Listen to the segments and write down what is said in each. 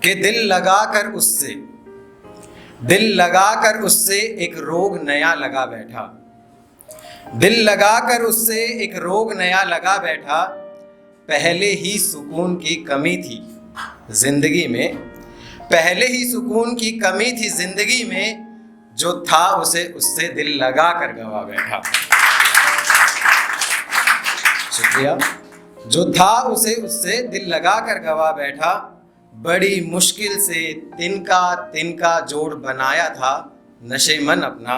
कि दिल लगाकर उससे एक रोग नया लगा बैठा। दिल लगाकर उससे एक रोग नया लगा बैठा। पहले ही सुकून की कमी थी जिंदगी में, पहले ही सुकून की कमी थी जिंदगी में, जो था उसे उससे दिल लगा कर गवा बैठा। शुक्रिया। जो था उसे उससे दिल लगा कर गवा बैठा। बड़ी मुश्किल से तिनका तिनका जोड़ बनाया था नशे मन अपना।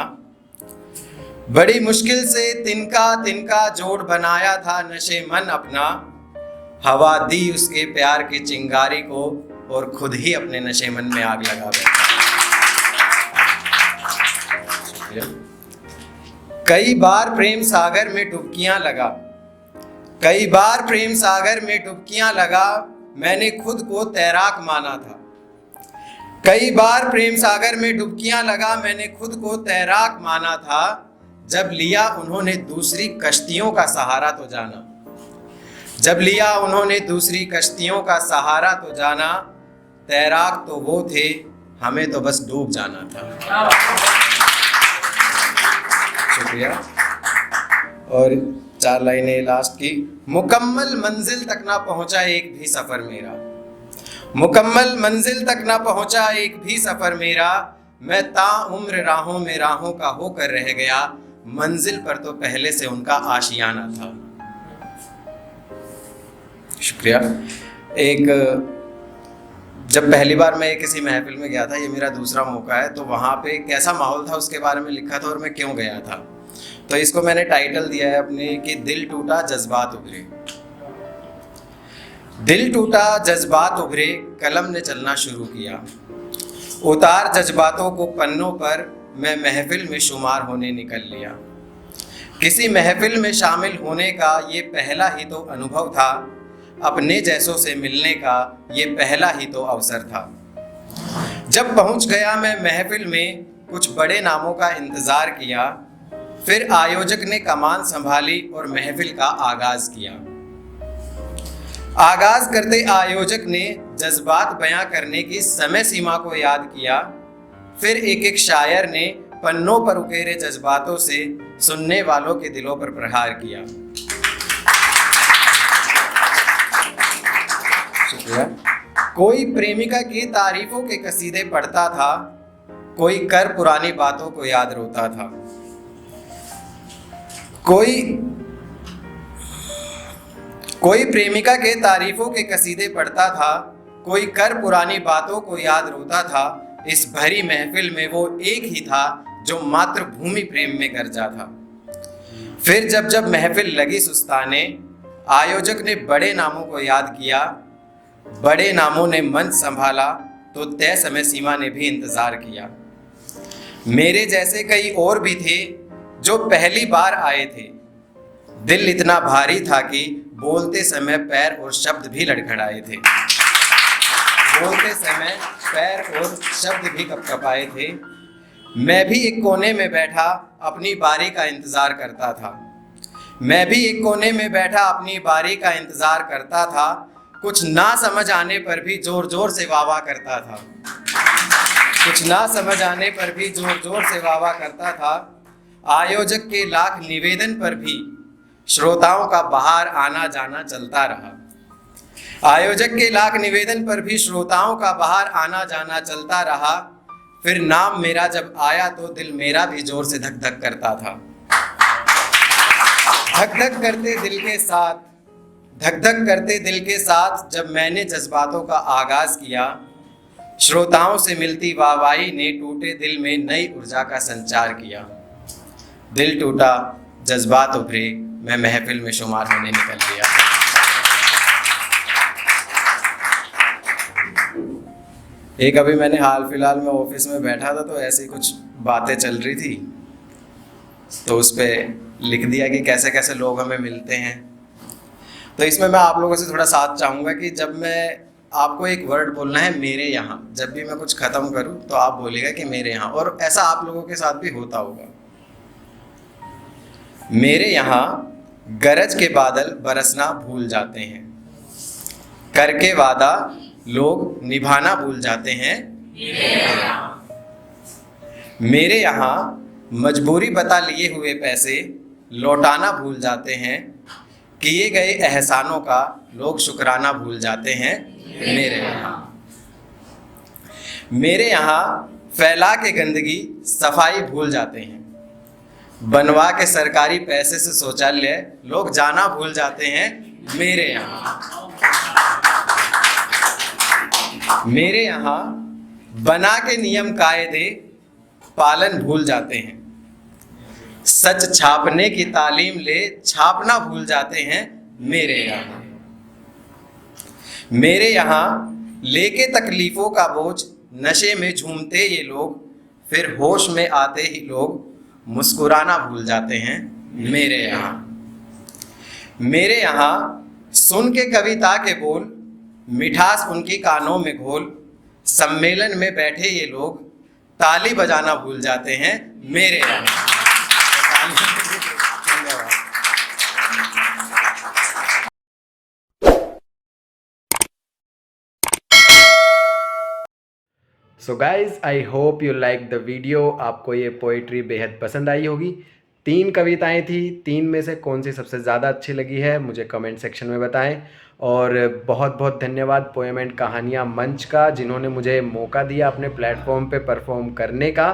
बड़ी मुश्किल से तिनका तिनका जोड़ बनाया था नशे मन अपना। हवा दी उसके प्यार की चिंगारी को और खुद ही अपने नशे मन में आग लगा बैठा। कई बार प्रेम सागर में डुबकियां लगा, कई बार प्रेम सागर में डुबकियां लगा। मैंने खुद को तैराक माना था। कई बार प्रेम सागर में डुबकियां लगा, मैंने खुद को तैराक माना था। जब लिया उन्होंने दूसरी कश्तियों का सहारा तो जाना, जब लिया उन्होंने दूसरी कश्तियों का सहारा तो जाना। तैराक तो वो थे, हमें तो बस डूब जाना था। शुक्रिया। और 4 लाइनें लास्ट की। मुकम्मल मंजिल तक ना पहुंचा एक भी सफर मेरा, मुकम्मल मंजिल तक ना पहुंचा एक भी सफर मेरा। मैं ताउम्र राहों में राहों का होकर रह गया। मंजिल पर तो पहले से उनका आशियाना था। शुक्रिया। जब पहली बार मैं किसी महफिल में गया था, ये मेरा दूसरा मौका है, तो वहाँ पे कैसा माहौल था उसके बारे में लिखा था और मैं क्यों गया था। तो इसको मैंने टाइटल दिया है अपने कि दिल टूटा जज्बात उभरे। दिल टूटा जज्बात उभरे, कलम ने चलना शुरू किया। उतार जज्बातों को पन्नों पर, मैं महफिल में शुमार होने निकल लिया। किसी महफिल में शामिल होने का ये पहला ही तो अनुभव था। अपने जैसों से मिलने का ये पहला ही तो अवसर था। जब पहुंच गया मैं महफिल में, कुछ बड़े नामों का इंतज़ार किया। फिर आयोजक ने कमान संभाली और महफिल का आगाज किया। आगाज करते आयोजक ने जज्बात बयां करने की समय सीमा को याद किया। फिर एक एक शायर ने पन्नों पर उकेरे जज्बातों से सुनने वालों के दिलों पर प्रहार किया। शुक्रिया। कोई प्रेमिका की तारीफों के कसीदे पढ़ता था, कोई कर पुरानी बातों को याद रोता था। कोई प्रेमिका के तारीफों के कसीदे पढ़ता था, कोई कर पुरानी बातों को याद रोता था। इस भरी महफिल में वो एक ही था जो मातृभूमि प्रेम में गरजा था। फिर जब जब महफिल लगी सुस्ताने, आयोजक ने बड़े नामों को याद किया। बड़े नामों ने मंच संभाला तो तय समय सीमा ने भी इंतजार किया। मेरे जैसे कई और भी थे जो पहली बार आए थे। दिल इतना भारी था कि बोलते समय पैर और शब्द भी लड़खड़ाए थे। बोलते समय पैर और शब्द भी कपकपाए थे। मैं भी एक कोने में बैठा अपनी बारी का इंतजार करता था। मैं भी एक कोने में बैठा अपनी बारी का इंतजार करता था। कुछ ना समझ आने पर भी जोर जोर से वाह वाह करता था। कुछ ना समझ आने पर भी जोर जोर से वाह वाह करता था। आयोजक के लाख निवेदन पर भी श्रोताओं का बाहर आना जाना चलता रहा। आयोजक के लाख निवेदन पर भी श्रोताओं का बाहर आना जाना चलता रहा। फिर नाम मेरा जब आया तो दिल मेरा भी जोर से धक धक करता था। धक धक करते दिल के साथ, धक धक करते दिल के साथ जब मैंने जज्बातों का आगाज किया। श्रोताओं से मिलती वाहवाही ने टूटे दिल में नई ऊर्जा का संचार किया। दिल टूटा जज्बात उभरे, मैं महफिल में शुमार होने निकल गया। एक अभी मैंने हाल फिलहाल में ऑफिस में बैठा था, तो ऐसी कुछ बातें चल रही थी, तो उस पर लिख दिया कि कैसे कैसे लोग हमें मिलते हैं। तो इसमें मैं आप लोगों से थोड़ा साथ चाहूँगा कि जब मैं आपको एक वर्ड बोलना है मेरे यहाँ, जब भी मैं कुछ ख़त्म करूँ तो आप बोलिएगा कि मेरे यहाँ। और ऐसा आप लोगों के साथ भी होता होगा। मेरे यहाँ गरज के बादल बरसना भूल जाते हैं, करके वादा लोग निभाना भूल जाते हैं मेरे यहाँ मजबूरी बता लिए हुए पैसे लौटाना भूल जाते हैं किए गए एहसानों का लोग शुक्राना भूल जाते हैं मेरे यहाँ फैला के गंदगी सफाई भूल जाते हैं बनवा के सरकारी पैसे से शौचालय लोग जाना भूल जाते हैं मेरे यहाँ बना के नियम कायदे पालन भूल जाते हैं सच छापने की तालीम ले छापना भूल जाते हैं मेरे यहाँ लेके तकलीफों का बोझ नशे में झूमते ये लोग फिर होश में आते ही लोग मुस्कुराना भूल जाते हैं मेरे यहाँ सुन के कविता के बोल मिठास उनकी कानों में घोल सम्मेलन में बैठे ये लोग ताली बजाना भूल जाते हैं मेरे यहाँ। So guys I hope you like the video. आपको ये पोइट्री बेहद पसंद आई होगी। 3 कविताएं थी, 3 में से कौन सी सबसे ज़्यादा अच्छी लगी है मुझे कमेंट सेक्शन में बताएं। और बहुत बहुत धन्यवाद पोएम एंड कहानियाँ मंच का, जिन्होंने मुझे मौका दिया अपने प्लेटफॉर्म पे परफॉर्म करने का।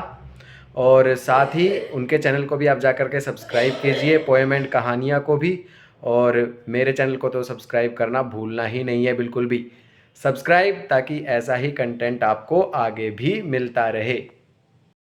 और साथ ही उनके चैनल को भी आप जा कर के सब्सक्राइब कीजिए, पोएम एंड कहानियाँ को भी। और मेरे चैनल को तो सब्सक्राइब करना भूलना ही नहीं है बिल्कुल भी। सब्सक्राइब ताकि ऐसा ही कंटेंट आपको आगे भी मिलता रहे।